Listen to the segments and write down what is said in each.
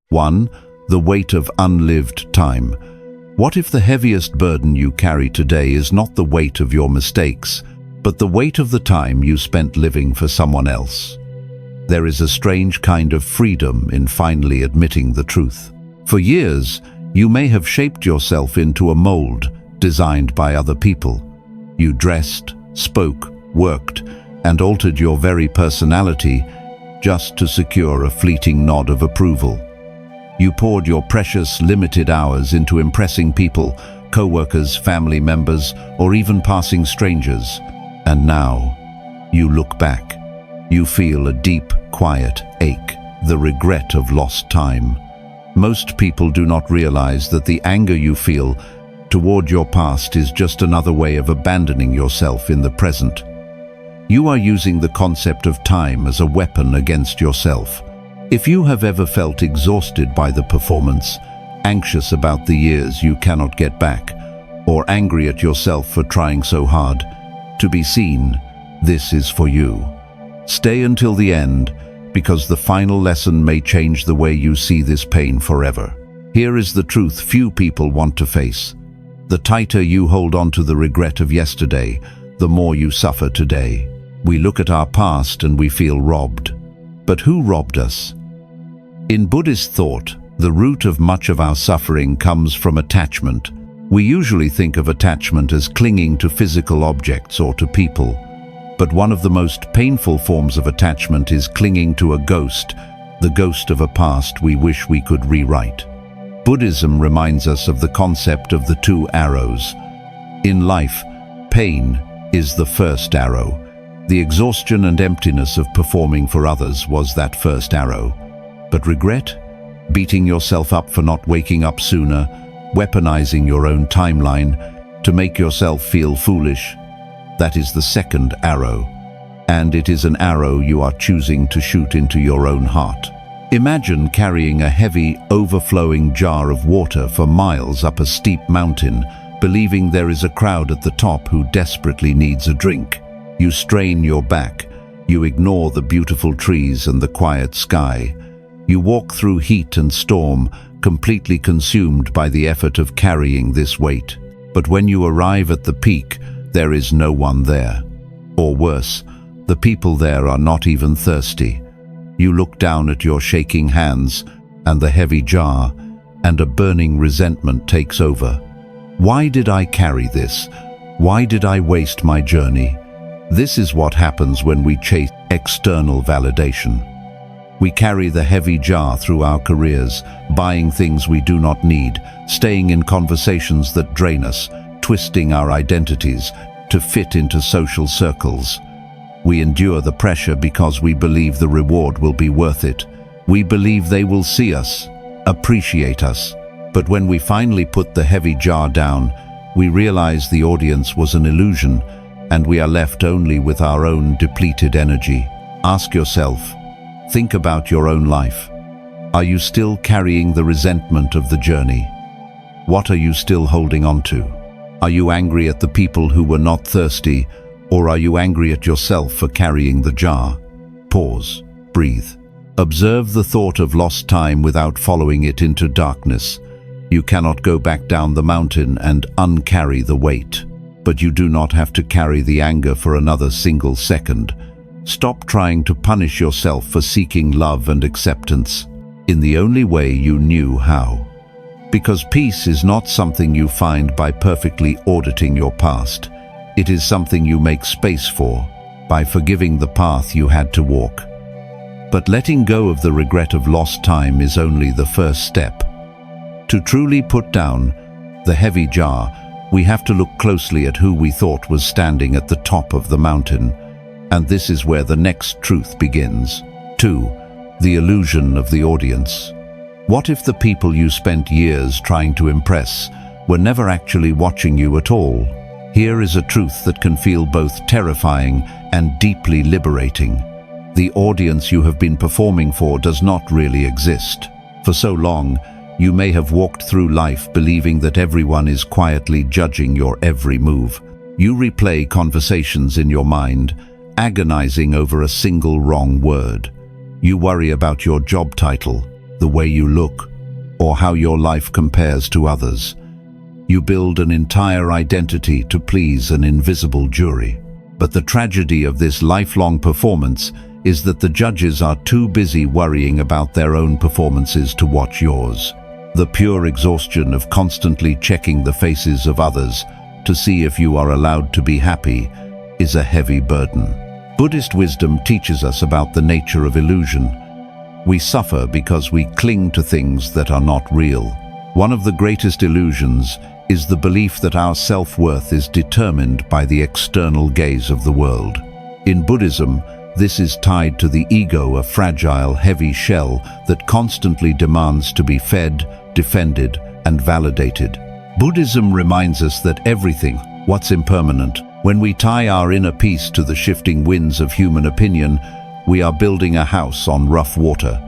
1. The weight of unlived time. What if the heaviest burden you carry today is not the weight of your mistakes, but the weight of the time you spent living for someone else? There is a strange kind of freedom in finally admitting the truth. For years, you may have shaped yourself into a mold designed by other people. You dressed, spoke, worked, and altered your very personality just to secure a fleeting nod of approval. You poured your precious, limited hours into impressing people, co-workers, family members, or even passing strangers. And now, you look back. You feel a deep, quiet ache, the regret of lost time. Most people do not realize that the anger you feel toward your past is just another way of abandoning yourself in the present. You are using the concept of time as a weapon against yourself. If you have ever felt exhausted by the performance, anxious about the years you cannot get back, or angry at yourself for trying so hard to be seen, this is for you. Stay until the end, because the final lesson may change the way you see this pain forever. Here is the truth few people want to face. The tighter you hold on to the regret of yesterday, the more you suffer today. We look at our past and we feel robbed. But who robbed us? In Buddhist thought, the root of much of our suffering comes from attachment. We usually think of attachment as clinging to physical objects or to people. But one of the most painful forms of attachment is clinging to a ghost, the ghost of a past we wish we could rewrite. Buddhism reminds us of the concept of the two arrows. In life, pain is the first arrow. The exhaustion and emptiness of performing for others was that first arrow. But regret, beating yourself up for not waking up sooner, weaponizing your own timeline to make yourself feel foolish, that is the second arrow. And it is an arrow you are choosing to shoot into your own heart. Imagine carrying a heavy, overflowing jar of water for miles up a steep mountain, believing there is a crowd at the top who desperately needs a drink. You strain your back. You ignore the beautiful trees and the quiet sky. You walk through heat and storm, completely consumed by the effort of carrying this weight. But when you arrive at the peak, there is no one there. Or worse, the people there are not even thirsty. You look down at your shaking hands and the heavy jar, and a burning resentment takes over. Why did I carry this? Why did I waste my journey? This is what happens when we chase external validation. We carry the heavy jar through our careers, buying things we do not need, staying in conversations that drain us, twisting our identities to fit into social circles. We endure the pressure because we believe the reward will be worth it. We believe they will see us, appreciate us. But when we finally put the heavy jar down, we realize the audience was an illusion, and we are left only with our own depleted energy. Ask yourself, think about your own life. Are you still carrying the resentment of the journey? What are you still holding on to? Are you angry at the people who were not thirsty, or are you angry at yourself for carrying the jar? Pause, breathe. Observe the thought of lost time without following it into darkness. You cannot go back down the mountain and uncarry the weight. But you do not have to carry the anger for another single second. Stop trying to punish yourself for seeking love and acceptance in the only way you knew how. Because peace is not something you find by perfectly auditing your past. It is something you make space for by forgiving the path you had to walk. But letting go of the regret of lost time is only the first step. To truly put down the heavy jar, we have to look closely at who we thought was standing at the top of the mountain. And this is where the next truth begins. 2. The illusion of the audience. What if the people you spent years trying to impress were never actually watching you at all? Here is a truth that can feel both terrifying and deeply liberating. The audience you have been performing for does not really exist. For so long, you may have walked through life believing that everyone is quietly judging your every move. You replay conversations in your mind, agonizing over a single wrong word. You worry about your job title, the way you look, or how your life compares to others. You build an entire identity to please an invisible jury. But the tragedy of this lifelong performance is that the judges are too busy worrying about their own performances to watch yours. The pure exhaustion of constantly checking the faces of others to see if you are allowed to be happy is a heavy burden. Buddhist wisdom teaches us about the nature of illusion. We suffer because we cling to things that are not real. One of the greatest illusions is the belief that our self-worth is determined by the external gaze of the world. In Buddhism, this is tied to the ego, a fragile, heavy shell that constantly demands to be fed, defended, and validated. Buddhism reminds us that everything, what's impermanent, when we tie our inner peace to the shifting winds of human opinion, we are building a house on rough water.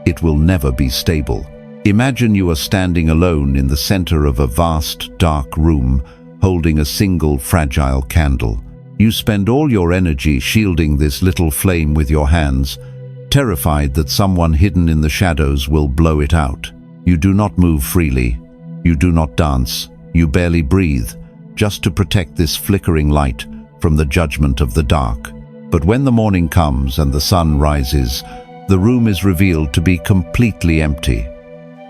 It will never be stable. Imagine you are standing alone in the center of a vast, dark room, holding a single fragile candle. You spend all your energy shielding this little flame with your hands, terrified that someone hidden in the shadows will blow it out. You do not move freely. You do not dance. You barely breathe, just to protect this flickering light from the judgment of the dark. But when the morning comes and the sun rises, the room is revealed to be completely empty.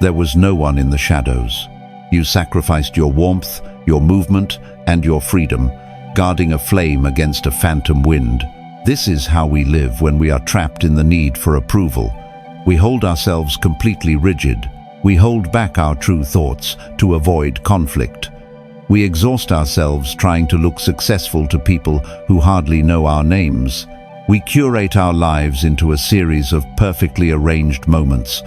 There was no one in the shadows. You sacrificed your warmth, your movement, and your freedom, guarding a flame against a phantom wind. This is how we live when we are trapped in the need for approval. We hold ourselves completely rigid. We hold back our true thoughts to avoid conflict. We exhaust ourselves trying to look successful to people who hardly know our names. We curate our lives into a series of perfectly arranged moments,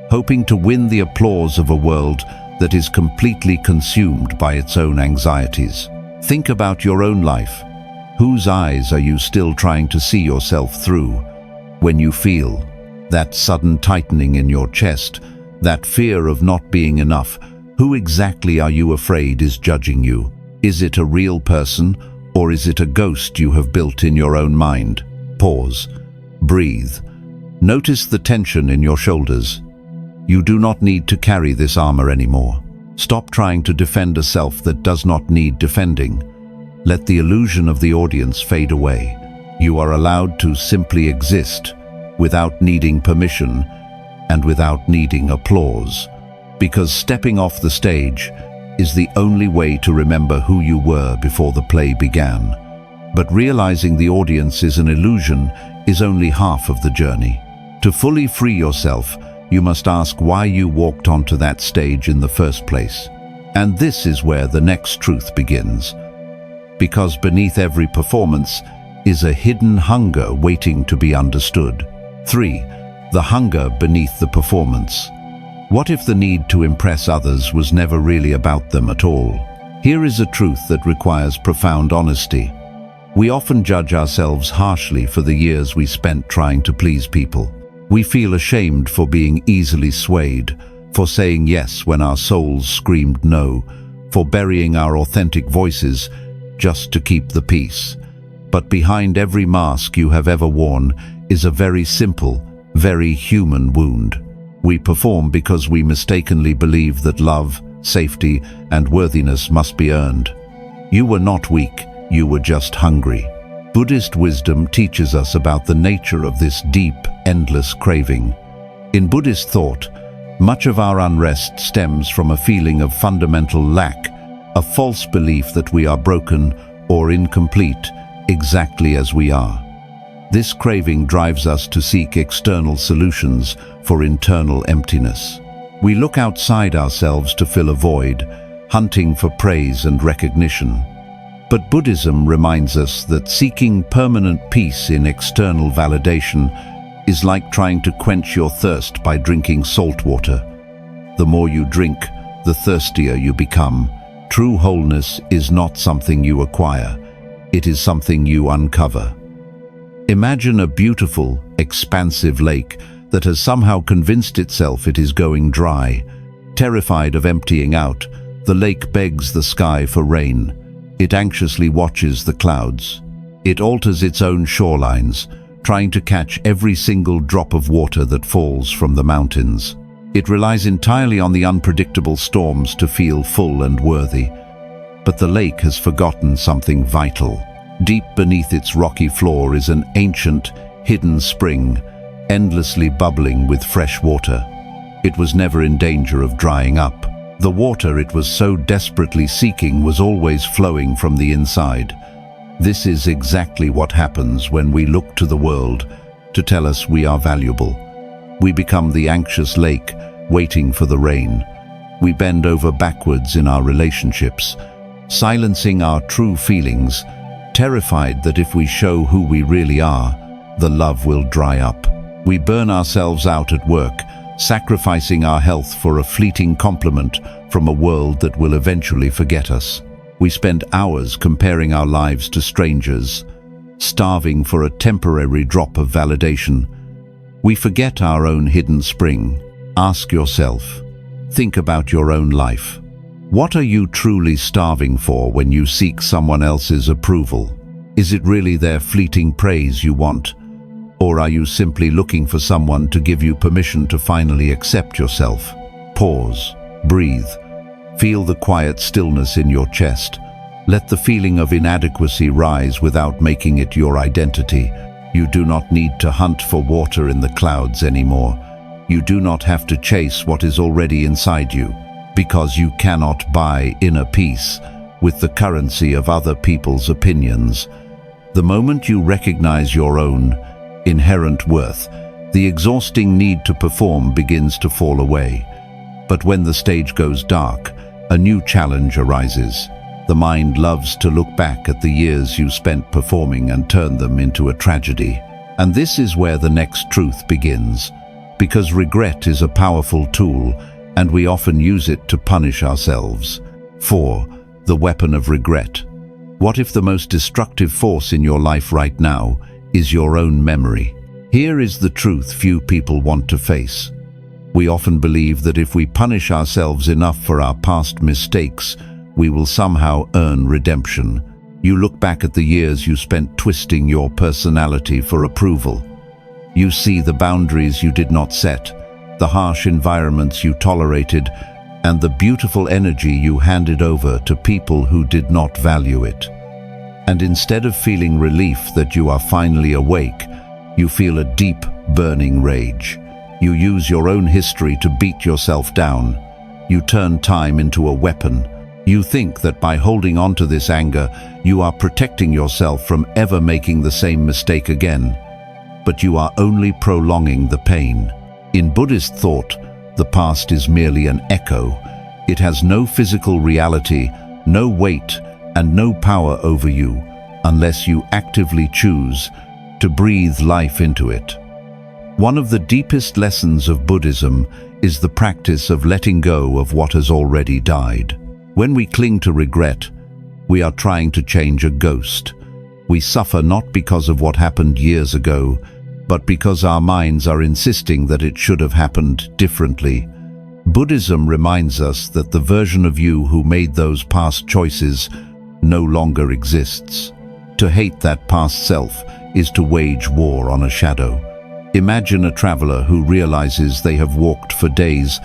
hoping to win the applause of a world that is completely consumed by its own anxieties. Think about your own life. Whose eyes are you still trying to see yourself through? When you feel that sudden tightening in your chest, that fear of not being enough, who exactly are you afraid is judging you? Is it a real person, or is it a ghost you have built in your own mind? Pause. Breathe. Notice the tension in your shoulders. You do not need to carry this armor anymore. Stop trying to defend a self that does not need defending. Let the illusion of the audience fade away. You are allowed to simply exist without needing permission and without needing applause. Because stepping off the stage is the only way to remember who you were before the play began. But realizing the audience is an illusion is only half of the journey. To fully free yourself, you must ask why you walked onto that stage in the first place. And this is where the next truth begins. Because beneath every performance is a hidden hunger waiting to be understood. 3. The hunger beneath the performance. What if the need to impress others was never really about them at all? Here is a truth that requires profound honesty. We often judge ourselves harshly for the years we spent trying to please people. We feel ashamed for being easily swayed, for saying yes when our souls screamed no, for burying our authentic voices just to keep the peace. But behind every mask you have ever worn is a very simple, very human wound. We perform because we mistakenly believe that love, safety, and worthiness must be earned. You were not weak, you were just hungry. Buddhist wisdom teaches us about the nature of this deep, endless craving. In Buddhist thought, much of our unrest stems from a feeling of fundamental lack, a false belief that we are broken or incomplete exactly as we are. This craving drives us to seek external solutions for internal emptiness. We look outside ourselves to fill a void, hunting for praise and recognition. But Buddhism reminds us that seeking permanent peace in external validation is like trying to quench your thirst by drinking salt water. The more you drink, the thirstier you become. True wholeness is not something you acquire. It is something you uncover. Imagine a beautiful, expansive lake that has somehow convinced itself it is going dry. Terrified of emptying out, the lake begs the sky for rain. It anxiously watches the clouds. It alters its own shorelines, trying to catch every single drop of water that falls from the mountains. It relies entirely on the unpredictable storms to feel full and worthy. But the lake has forgotten something vital. Deep beneath its rocky floor is an ancient, hidden spring, endlessly bubbling with fresh water. It was never in danger of drying up. The water it was so desperately seeking was always flowing from the inside. This is exactly what happens when we look to the world to tell us we are valuable. We become the anxious lake, waiting for the rain. We bend over backwards in our relationships, silencing our true feelings, terrified that if we show who we really are, the love will dry up. We burn ourselves out at work, sacrificing our health for a fleeting compliment from a world that will eventually forget us. We spend hours comparing our lives to strangers, starving for a temporary drop of validation. We forget our own hidden spring. Ask yourself, think about your own life. What are you truly starving for when you seek someone else's approval? Is it really their fleeting praise you want? Or are you simply looking for someone to give you permission to finally accept yourself? Pause, breathe, feel the quiet stillness in your chest. Let the feeling of inadequacy rise without making it your identity. You do not need to hunt for water in the clouds anymore. You do not have to chase what is already inside you, because you cannot buy inner peace with the currency of other people's opinions. The moment you recognize your own inherent worth, the exhausting need to perform begins to fall away. But when the stage goes dark, a new challenge arises. The mind loves to look back at the years you spent performing and turn them into a tragedy. And this is where the next truth begins. Because regret is a powerful tool, and we often use it to punish ourselves. 4. The weapon of regret. What if the most destructive force in your life right now is your own memory? Here is the truth few people want to face. We often believe that if we punish ourselves enough for our past mistakes, we will somehow earn redemption. You look back at the years you spent twisting your personality for approval. You see the boundaries you did not set, the harsh environments you tolerated, and the beautiful energy you handed over to people who did not value it. And instead of feeling relief that you are finally awake, you feel a deep, burning rage. You use your own history to beat yourself down. You turn time into a weapon. You think that by holding on to this anger, you are protecting yourself from ever making the same mistake again. But you are only prolonging the pain. In Buddhist thought, the past is merely an echo. It has no physical reality, no weight, and no power over you, unless you actively choose to breathe life into it. One of the deepest lessons of Buddhism is the practice of letting go of what has already died. When we cling to regret, we are trying to change a ghost. We suffer not because of what happened years ago, but because our minds are insisting that it should have happened differently. Buddhism reminds us that the version of you who made those past choices no longer exists. To hate that past self is to wage war on a shadow. Imagine a traveler who realizes they have walked for days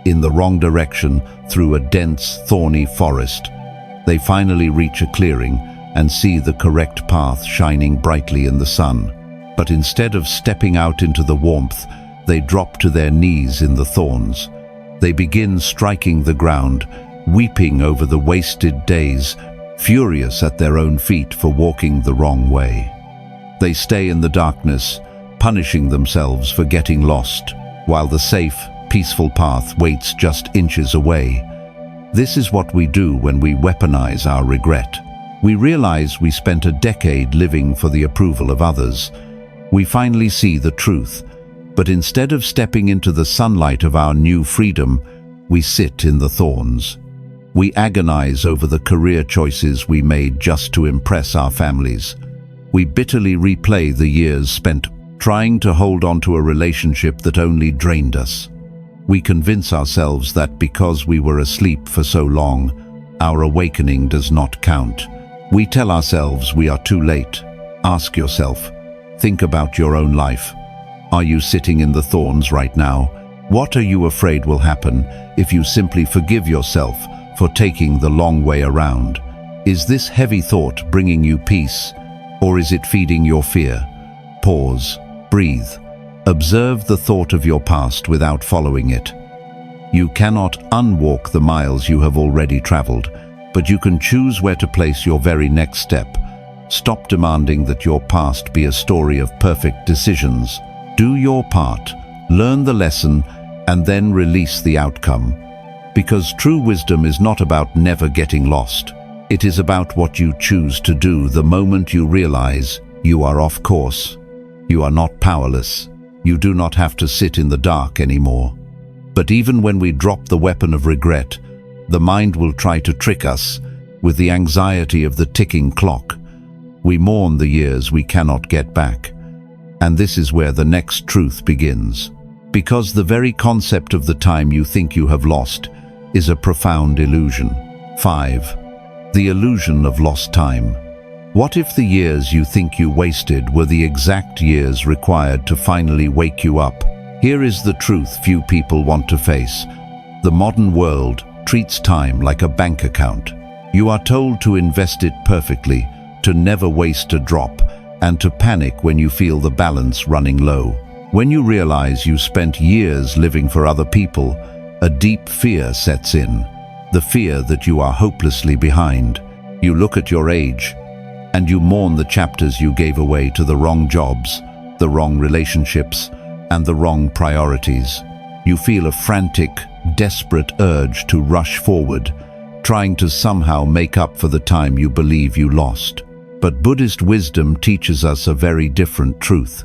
in the wrong direction through a dense, thorny forest. They finally reach a clearing and see the correct path shining brightly in the sun. But instead of stepping out into the warmth, they drop to their knees in the thorns. They begin striking the ground, weeping over the wasted days, furious at their own feet for walking the wrong way. They stay in the darkness, punishing themselves for getting lost, while the safe, peaceful path waits just inches away. This is what we do when we weaponize our regret. We realize we spent a decade living for the approval of others. We finally see the truth, but instead of stepping into the sunlight of our new freedom, we sit in the thorns. We agonize over the career choices we made just to impress our families. We bitterly replay the years spent trying to hold on to a relationship that only drained us. We convince ourselves that because we were asleep for so long, our awakening does not count. We tell ourselves we are too late. Ask yourself, think about your own life. Are you sitting in the thorns right now, What are you afraid will happen if you simply forgive yourself for taking the long way around? Is this heavy thought bringing you peace, or is it feeding your fear? Pause, breathe, observe the thought of your past without following it. You cannot unwalk the miles you have already traveled, but you can choose where to place your very next step. Stop demanding that your past be a story of perfect decisions. Do your part, learn the lesson, and then release the outcome. Because true wisdom is not about never getting lost. It is about what you choose to do the moment you realize you are off course. You are not powerless. You do not have to sit in the dark anymore. But even when we drop the weapon of regret, the mind will try to trick us with the anxiety of the ticking clock. We mourn the years we cannot get back. And this is where the next truth begins. Because the very concept of the time you think you have lost is a profound illusion. 5. The illusion of lost time. What if the years you think you wasted were the exact years required to finally wake you up? Here is the truth few people want to face. The modern world treats time like a bank account. You are told to invest it perfectly, to never waste a drop, and to panic when you feel the balance running low. When you realize you spent years living for other people, a deep fear sets in. The fear that you are hopelessly behind. You look at your age, and you mourn the chapters you gave away to the wrong jobs, the wrong relationships, and the wrong priorities. You feel a frantic, desperate urge to rush forward, trying to somehow make up for the time you believe you lost. But Buddhist wisdom teaches us a very different truth.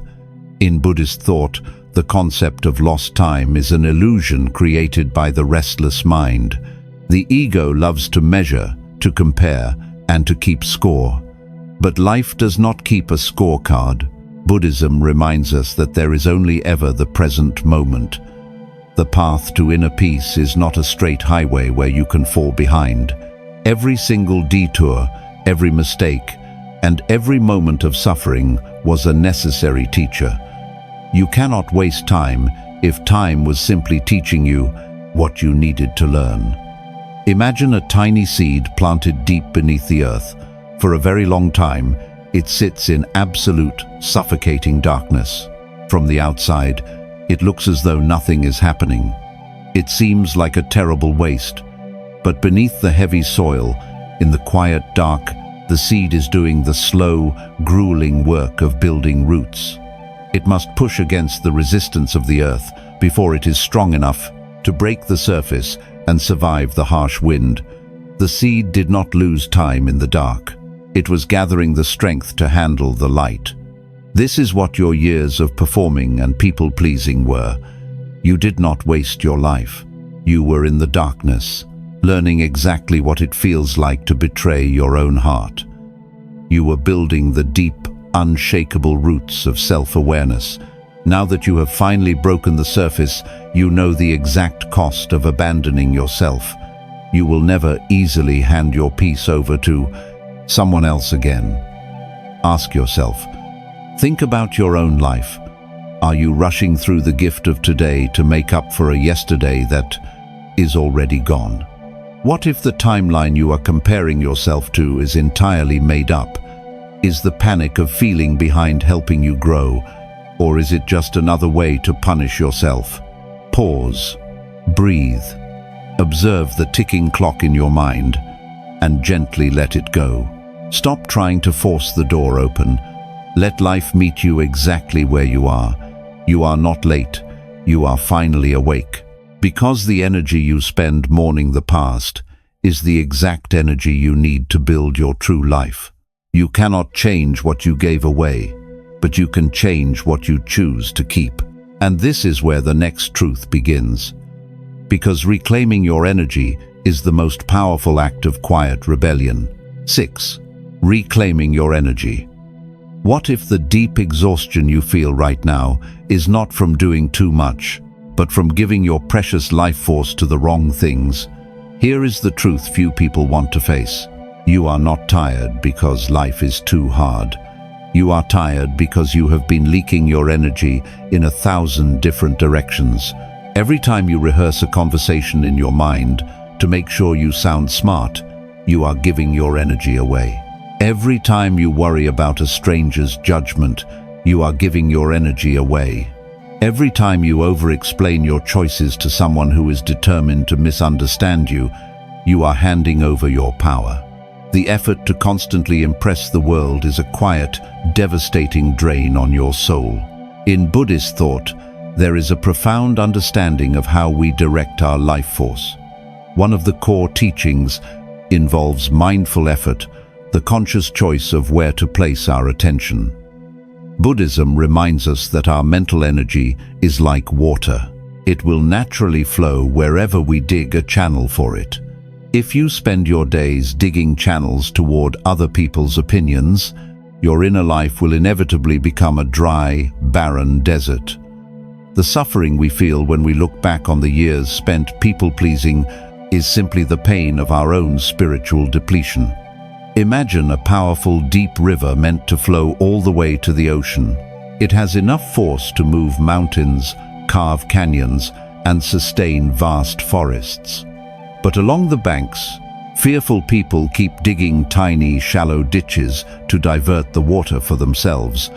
In Buddhist thought, the concept of lost time is an illusion created by the restless mind. The ego loves to measure, to compare, and to keep score. But life does not keep a scorecard. Buddhism reminds us that there is only ever the present moment. The path to inner peace is not a straight highway where you can fall behind. Every single detour, every mistake, and every moment of suffering was a necessary teacher. You cannot waste time if time was simply teaching you what you needed to learn. Imagine a tiny seed planted deep beneath the earth. For a very long time, it sits in absolute, suffocating darkness. From the outside, it looks as though nothing is happening. It seems like a terrible waste. But beneath the heavy soil, in the quiet dark, the seed is doing the slow, grueling work of building roots. It must push against the resistance of the earth before it is strong enough to break the surface and survive the harsh wind. The seed did not lose time in the dark. It was gathering the strength to handle the light. This is what your years of performing and people-pleasing were. You did not waste your life. You were in the darkness, learning exactly what it feels like to betray your own heart. You were building the deep, unshakable roots of self-awareness. Now that you have finally broken the surface, you know the exact cost of abandoning yourself. You will never easily hand your peace over to someone else again. Ask yourself, think about your own life. Are you rushing through the gift of today to make up for a yesterday that is already gone? What if the timeline you are comparing yourself to is entirely made up? Is the panic of feeling behind helping you grow, or is it just another way to punish yourself? Pause, breathe, observe the ticking clock in your mind, and gently let it go. Stop trying to force the door open. Let life meet you exactly where you are. You are not late. You are finally awake. Because the energy you spend mourning the past is the exact energy you need to build your true life. You cannot change what you gave away, but you can change what you choose to keep. And this is where the next truth begins. Because reclaiming your energy is the most powerful act of quiet rebellion. 6. Reclaiming your energy. What if the deep exhaustion you feel right now is not from doing too much, but from giving your precious life force to the wrong things? Here is the truth few people want to face. You are not tired because life is too hard. You are tired because you have been leaking your energy in 1,000 different directions. Every time you rehearse a conversation in your mind to make sure you sound smart, you are giving your energy away. Every time you worry about a stranger's judgment, you are giving your energy away. Every time you over-explain your choices to someone who is determined to misunderstand you, you are handing over your power. The effort to constantly impress the world is a quiet, devastating drain on your soul. In Buddhist thought, there is a profound understanding of how we direct our life force. One of the core teachings involves mindful effort, the conscious choice of where to place our attention. Buddhism reminds us that our mental energy is like water. It will naturally flow wherever we dig a channel for it. If you spend your days digging channels toward other people's opinions, your inner life will inevitably become a dry, barren desert. The suffering we feel when we look back on the years spent people-pleasing is simply the pain of our own spiritual depletion. Imagine a powerful, deep river meant to flow all the way to the ocean. It has enough force to move mountains, carve canyons, and sustain vast forests. But along the banks, fearful people keep digging tiny, shallow ditches to divert the water for themselves.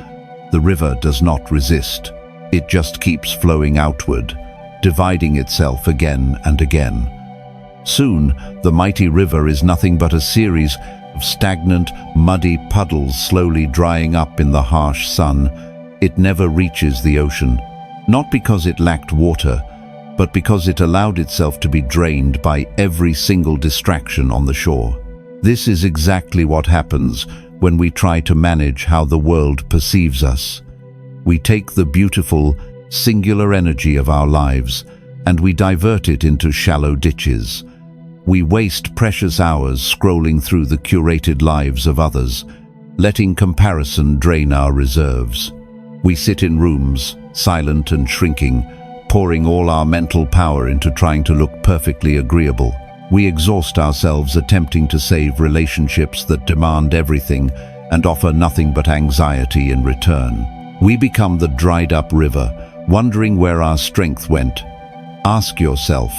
The river does not resist. It just keeps flowing outward, dividing itself again and again. Soon, the mighty river is nothing but a series of stagnant, muddy puddles slowly drying up in the harsh sun. It never reaches the ocean, not because it lacked water, but because it allowed itself to be drained by every single distraction on the shore. This is exactly what happens when we try to manage how the world perceives us. We take the beautiful, singular energy of our lives and we divert it into shallow ditches. We waste precious hours scrolling through the curated lives of others, letting comparison drain our reserves. We sit in rooms, silent and shrinking, pouring all our mental power into trying to look perfectly agreeable. We exhaust ourselves attempting to save relationships that demand everything and offer nothing but anxiety in return. We become the dried-up river, wondering where our strength went. Ask yourself,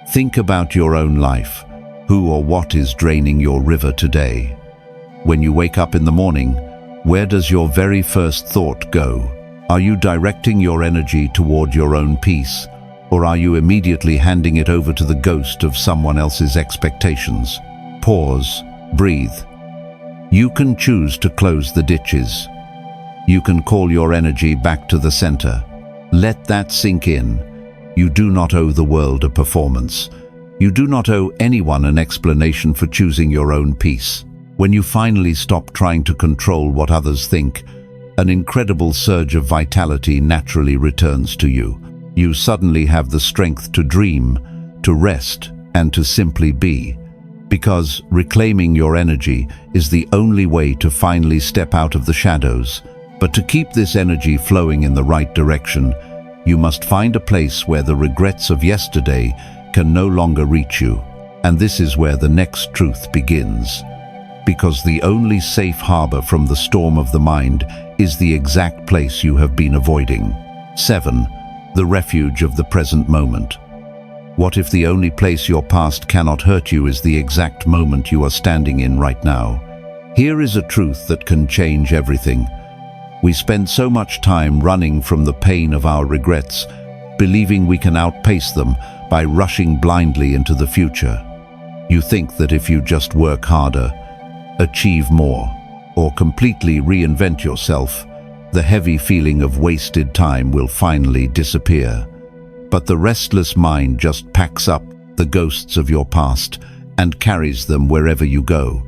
think about your own life. Who or what is draining your river today? When you wake up in the morning, where does your very first thought go? Are you directing your energy toward your own peace, or are you immediately handing it over to the ghost of someone else's expectations? Pause, breathe. You can choose to close the ditches. You can call your energy back to the center. Let that sink in. You do not owe the world a performance. You do not owe anyone an explanation for choosing your own peace. When you finally stop trying to control what others think, an incredible surge of vitality naturally returns to you. You suddenly have the strength to dream, to rest, and to simply be. Because reclaiming your energy is the only way to finally step out of the shadows. But to keep this energy flowing in the right direction, you must find a place where the regrets of yesterday can no longer reach you. And this is where the next truth begins. Because the only safe harbor from the storm of the mind is the exact place you have been avoiding. 7. The refuge of the present moment. What if the only place your past cannot hurt you is the exact moment you are standing in right now? Here is a truth that can change everything. We spend so much time running from the pain of our regrets, believing we can outpace them by rushing blindly into the future. You think that if you just work harder, achieve more, or completely reinvent yourself, the heavy feeling of wasted time will finally disappear. But the restless mind just packs up the ghosts of your past and carries them wherever you go.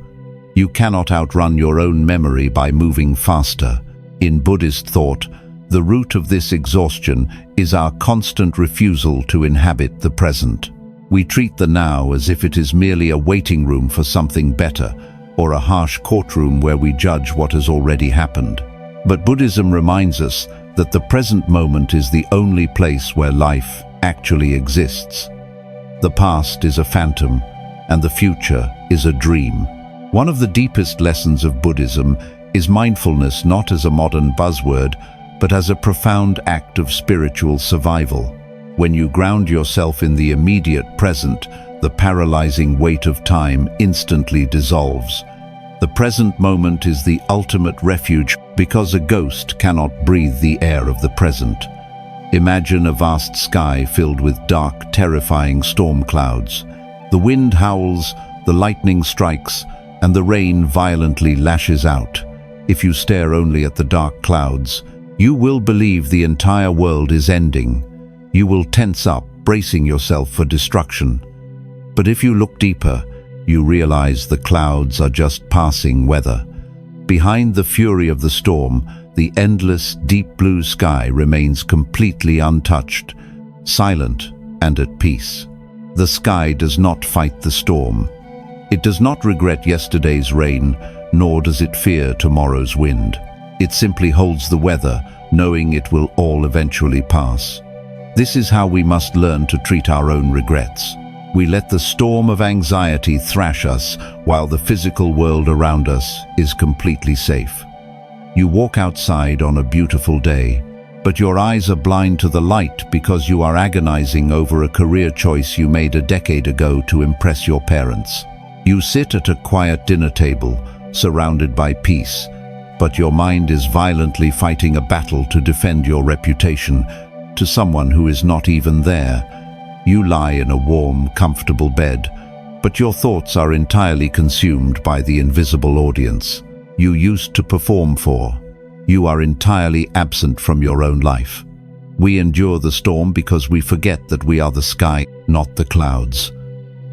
You cannot outrun your own memory by moving faster. In Buddhist thought, the root of this exhaustion is our constant refusal to inhabit the present. We treat the now as if it is merely a waiting room for something better, or a harsh courtroom where we judge what has already happened. But Buddhism reminds us that the present moment is the only place where life actually exists. The past is a phantom, and the future is a dream. One of the deepest lessons of Buddhism is mindfulness, not as a modern buzzword, but as a profound act of spiritual survival. When you ground yourself in the immediate present, the paralyzing weight of time instantly dissolves. The present moment is the ultimate refuge because a ghost cannot breathe the air of the present. Imagine a vast sky filled with dark, terrifying storm clouds. The wind howls, the lightning strikes, and the rain violently lashes out. If you stare only at the dark clouds, you will believe the entire world is ending. You will tense up, bracing yourself for destruction. But if you look deeper, you realize the clouds are just passing weather. Behind the fury of the storm, the endless, deep blue sky remains completely untouched, silent and at peace. The sky does not fight the storm. It does not regret yesterday's rain, nor does it fear tomorrow's wind. It simply holds the weather, knowing it will all eventually pass. This is how we must learn to treat our own regrets. We let the storm of anxiety thrash us while the physical world around us is completely safe. You walk outside on a beautiful day, but your eyes are blind to the light because you are agonizing over a career choice you made a decade ago to impress your parents. You sit at a quiet dinner table, surrounded by peace, but your mind is violently fighting a battle to defend your reputation to someone who is not even there. You lie in a warm, comfortable bed, but your thoughts are entirely consumed by the invisible audience you used to perform for. You are entirely absent from your own life. We endure the storm because we forget that we are the sky, not the clouds.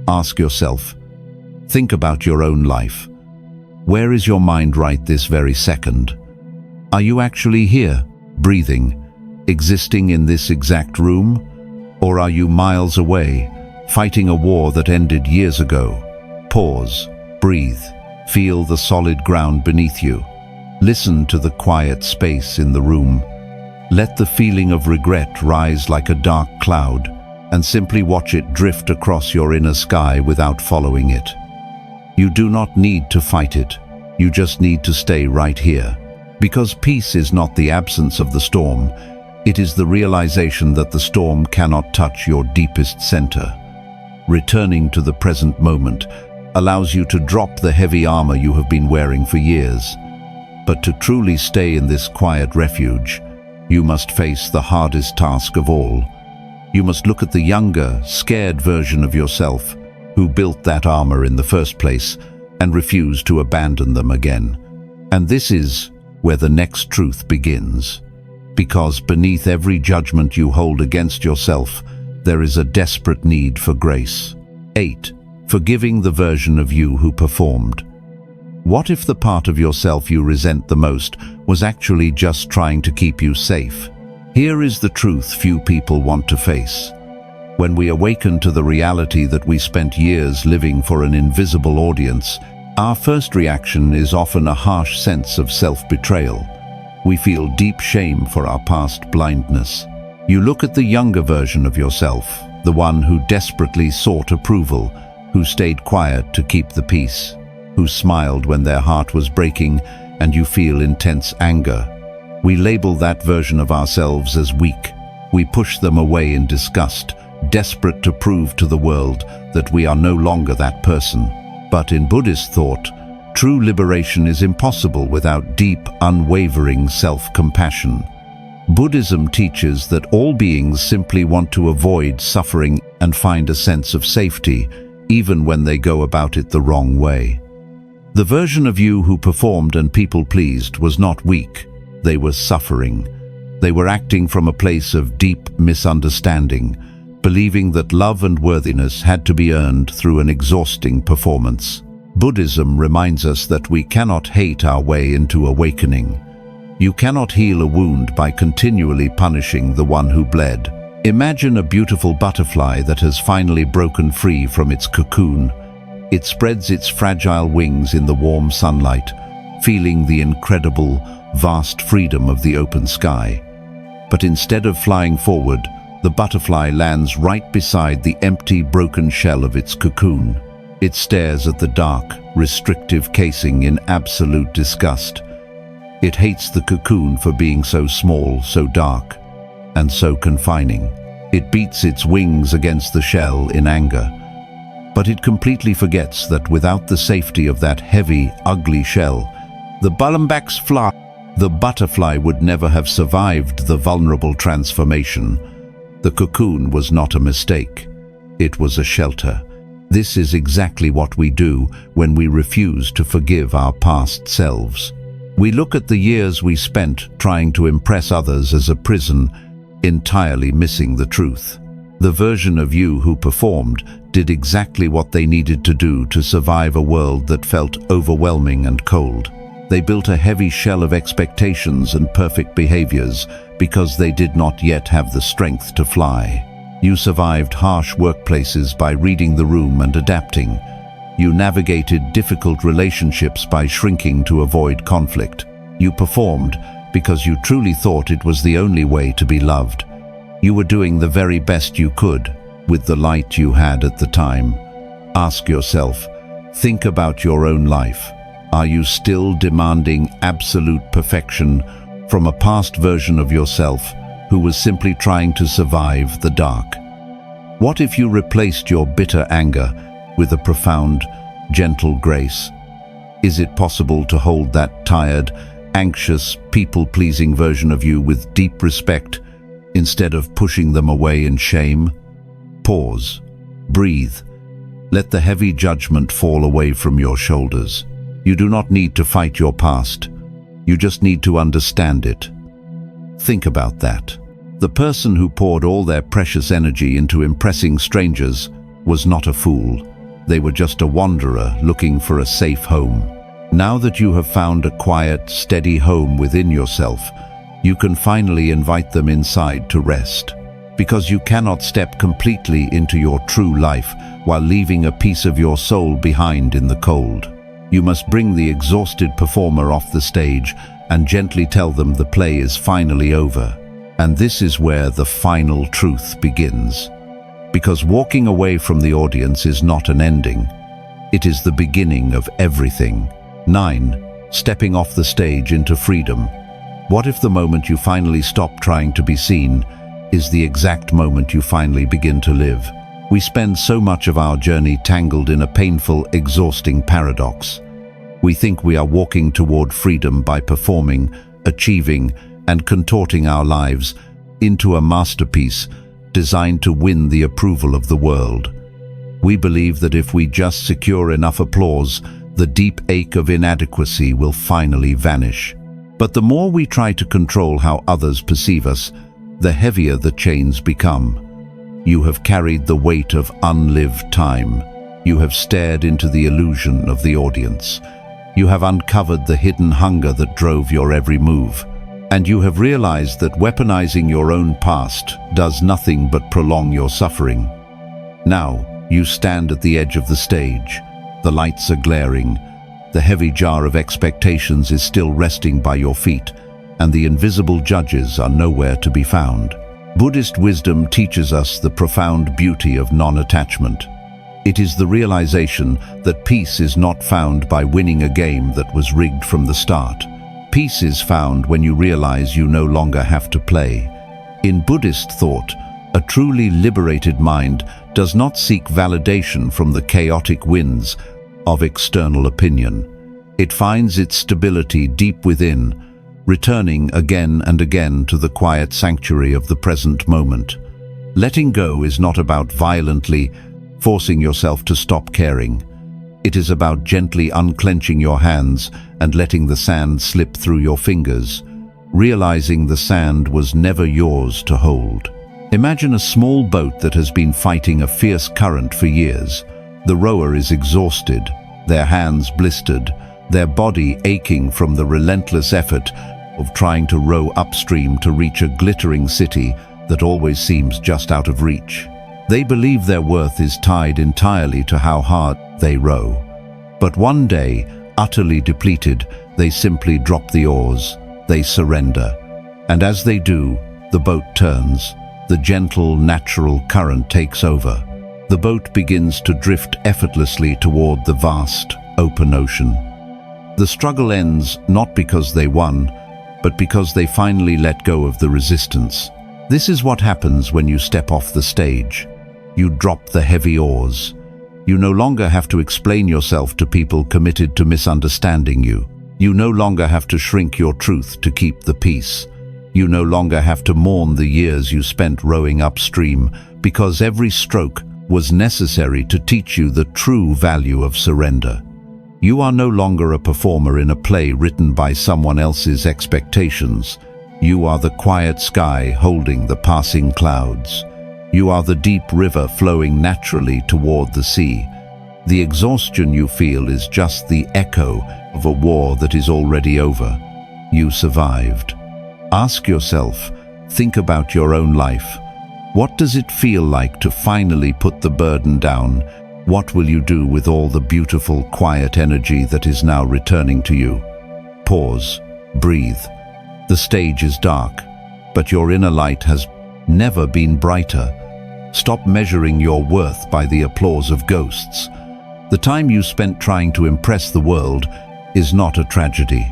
Ask yourself, think about your own life. Where is your mind right this very second? Are you actually here, breathing, existing in this exact room? Or are you miles away, fighting a war that ended years ago? Pause, breathe, feel the solid ground beneath you. Listen to the quiet space in the room. Let the feeling of regret rise like a dark cloud, and simply watch it drift across your inner sky without following it. You do not need to fight it. You just need to stay right here. Because peace is not the absence of the storm. It is the realization that the storm cannot touch your deepest center. Returning to the present moment allows you to drop the heavy armor you have been wearing for years. But to truly stay in this quiet refuge, you must face the hardest task of all. You must look at the younger, scared version of yourself who built that armor in the first place and refused to abandon them again. And this is where the next truth begins. Because beneath every judgment you hold against yourself, there is a desperate need for grace. 8. Forgiving the version of you who performed. What if the part of yourself you resent the most was actually just trying to keep you safe? Here is the truth few people want to face. When we awaken to the reality that we spent years living for an invisible audience, our first reaction is often a harsh sense of self-betrayal. We feel deep shame for our past blindness. You look at the younger version of yourself, the one who desperately sought approval, who stayed quiet to keep the peace, who smiled when their heart was breaking, and you feel intense anger. We label that version of ourselves as weak. We push them away in disgust, desperate to prove to the world that we are no longer that person. But in Buddhist thought, true liberation is impossible without deep, unwavering self-compassion. Buddhism teaches that all beings simply want to avoid suffering and find a sense of safety, even when they go about it the wrong way. The version of you who performed and people pleased was not weak. They were suffering. They were acting from a place of deep misunderstanding, believing that love and worthiness had to be earned through an exhausting performance. Buddhism reminds us that we cannot hate our way into awakening. You cannot heal a wound by continually punishing the one who bled. Imagine a beautiful butterfly that has finally broken free from its cocoon. It spreads its fragile wings in the warm sunlight, feeling the incredible, vast freedom of the open sky. But instead of flying forward, the butterfly lands right beside the empty, broken shell of its cocoon. It stares at the dark, restrictive casing in absolute disgust. It hates the cocoon for being so small, so dark, and so confining. It beats its wings against the shell in anger. But it completely forgets that without the safety of that heavy, ugly shell, the butterfly would never have survived the vulnerable transformation. The cocoon was not a mistake. It was a shelter. This is exactly what we do when we refuse to forgive our past selves. We look at the years we spent trying to impress others as a prison, entirely missing the truth. The version of you who performed did exactly what they needed to do to survive a world that felt overwhelming and cold. They built a heavy shell of expectations and perfect behaviors because they did not yet have the strength to fly. You survived harsh workplaces by reading the room and adapting. You navigated difficult relationships by shrinking to avoid conflict. You performed because you truly thought it was the only way to be loved. You were doing the very best you could with the light you had at the time. Ask yourself, think about your own life. Are you still demanding absolute perfection from a past version of yourself who was simply trying to survive the dark? What if you replaced your bitter anger with a profound, gentle grace? Is it possible to hold that tired, anxious, people-pleasing version of you with deep respect instead of pushing them away in shame? Pause. Breathe. Let the heavy judgment fall away from your shoulders. You do not need to fight your past. You just need to understand it. Think about that. The person who poured all their precious energy into impressing strangers was not a fool. They were just a wanderer looking for a safe home. Now that you have found a quiet, steady home within yourself, you can finally invite them inside to rest. Because you cannot step completely into your true life while leaving a piece of your soul behind in the cold. You must bring the exhausted performer off the stage and gently tell them the play is finally over. And this is where the final truth begins. Because walking away from the audience is not an ending. It is the beginning of everything. 9. Stepping off the stage into freedom. What if the moment you finally stop trying to be seen is the exact moment you finally begin to live? We spend so much of our journey tangled in a painful, exhausting paradox. We think we are walking toward freedom by performing, achieving, and contorting our lives into a masterpiece designed to win the approval of the world. We believe that if we just secure enough applause, the deep ache of inadequacy will finally vanish. But the more we try to control how others perceive us, the heavier the chains become. You have carried the weight of unlived time. You have stared into the illusion of the audience. You have uncovered the hidden hunger that drove your every move. And you have realized that weaponizing your own past does nothing but prolong your suffering. Now, you stand at the edge of the stage. The lights are glaring. The heavy jar of expectations is still resting by your feet, and the invisible judges are nowhere to be found. Buddhist wisdom teaches us the profound beauty of non-attachment. It is the realization that peace is not found by winning a game that was rigged from the start. Peace is found when you realize you no longer have to play. In Buddhist thought, a truly liberated mind does not seek validation from the chaotic winds of external opinion. It finds its stability deep within, returning again and again to the quiet sanctuary of the present moment. Letting go is not about violently forcing yourself to stop caring. It is about gently unclenching your hands and letting the sand slip through your fingers, realizing the sand was never yours to hold. Imagine a small boat that has been fighting a fierce current for years. The rower is exhausted, their hands blistered, their body aching from the relentless effort of trying to row upstream to reach a glittering city that always seems just out of reach. They believe their worth is tied entirely to how hard they row. But one day, utterly depleted, they simply drop the oars, they surrender. And as they do, the boat turns. The gentle, natural current takes over. The boat begins to drift effortlessly toward the vast, open ocean. The struggle ends not because they won, but because they finally let go of the resistance. This is what happens when you step off the stage. You drop the heavy oars. You no longer have to explain yourself to people committed to misunderstanding you. You no longer have to shrink your truth to keep the peace. You no longer have to mourn the years you spent rowing upstream, because every stroke was necessary to teach you the true value of surrender. You are no longer a performer in a play written by someone else's expectations. You are the quiet sky holding the passing clouds. You are the deep river flowing naturally toward the sea. The exhaustion you feel is just the echo of a war that is already over. You survived. Ask yourself, think about your own life. What does it feel like to finally put the burden down? What will you do with all the beautiful, quiet energy that is now returning to you? Pause. Breathe. The stage is dark, but your inner light has never been brighter. Stop measuring your worth by the applause of ghosts. The time you spent trying to impress the world is not a tragedy.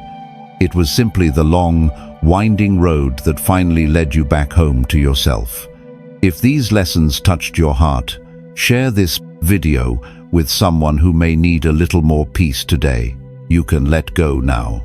It was simply the long, winding road that finally led you back home to yourself. If these lessons touched your heart, share this video with someone who may need a little more peace today. You can let go now.